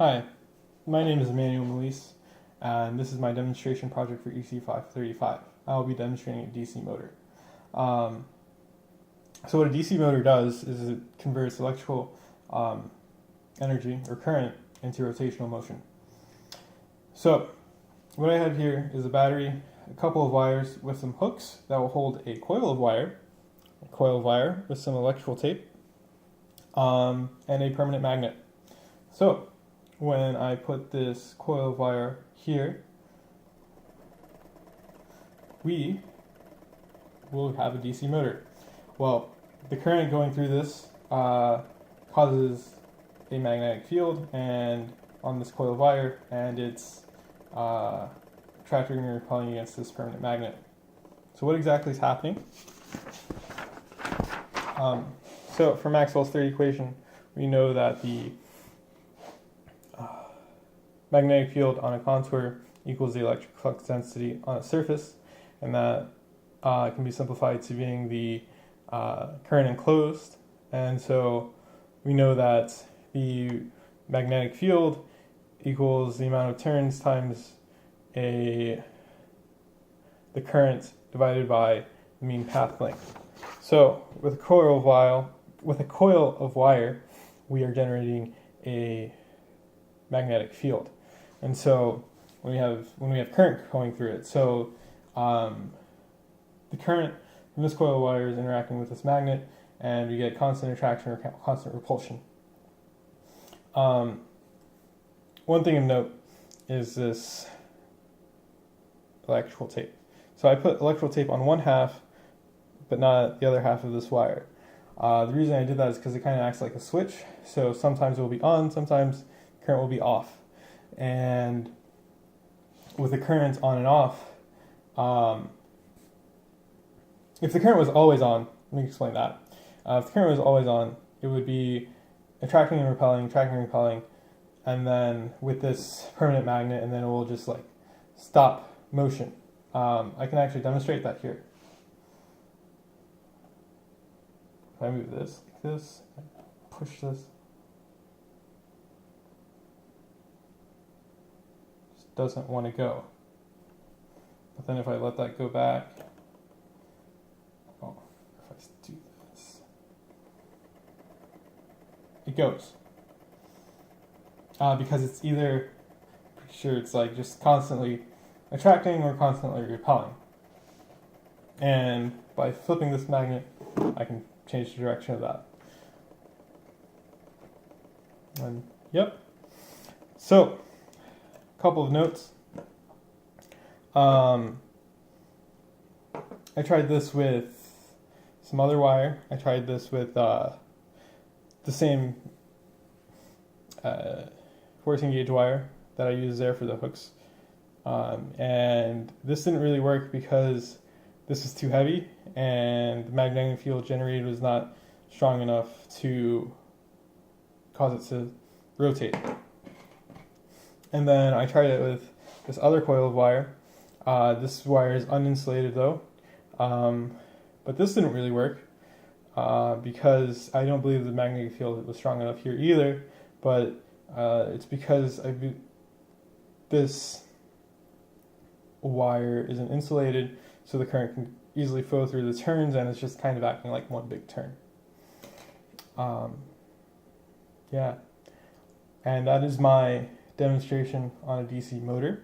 Hi, my name is Emmanuel Melise, and this is my demonstration project for ECE 535. I will be demonstrating a DC motor. So what a DC motor does is it converts electrical energy or current into rotational motion. So what I have here is a battery, a couple of wires with some hooks that will hold a coil of wire with some electrical tape, and a permanent magnet. So when I put this coil of wire here, we will have a DC motor. Well, the current going through this causes a magnetic field and on this coil of wire, and it's attracting and repelling against this permanent magnet. So what exactly is happening? So for Maxwell's third equation, we know that the magnetic field on a contour equals the electric flux density on a surface, and that can be simplified to being the current enclosed. And so we know that the magnetic field equals the amount of turns times the current divided by the mean path length. So with a coil of wire, we are generating a magnetic field. And so when we have current going through it, so the current from this coil of wire is interacting with this magnet, and we get constant attraction or constant repulsion. One thing of note is this electrical tape. So I put electrical tape on one half, but not the other half of this wire. The reason I did that is because it kind of acts like a switch. So sometimes it will be on, sometimes current will be off. And with the current on and off, if the current was always on, let me explain that. If the current was always on, it would be attracting and repelling, and then with this permanent magnet, and then it will just like stop motion. I can actually demonstrate that here. If I move this like this, push this, just doesn't want to go. But then if I let that go back, oh, if I do this, it goes. Because it's either, pretty sure it's like just constantly attracting or constantly repelling. And by flipping this magnet, I can change the direction of that. And yep. So, a couple of notes. I tried this with some other wire. I tried this with the same 14 gauge wire that I used there for the hooks. And this didn't really work because this is too heavy and the magnetic field generated was not strong enough to cause it to rotate. And then I tried it with this other coil of wire. This wire is uninsulated though, but this didn't really work because I don't believe the magnetic field was strong enough here either, but it's because this wire isn't insulated, so the current can easily flow through the turns, and it's just kind of acting like one big turn. Yeah, and that is my demonstration on a DC motor.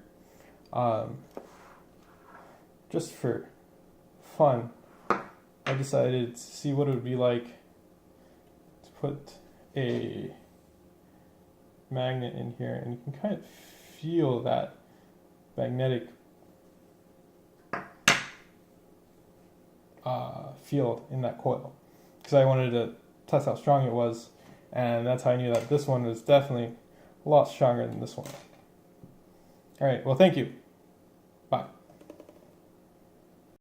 Just for fun, I decided to see what it would be like to put a magnet in here, and you can kind of feel that magnetic field in that coil, because I wanted to test how strong it was, and that's how I knew that this one was definitely a lot stronger than this one. Alright, well, thank you.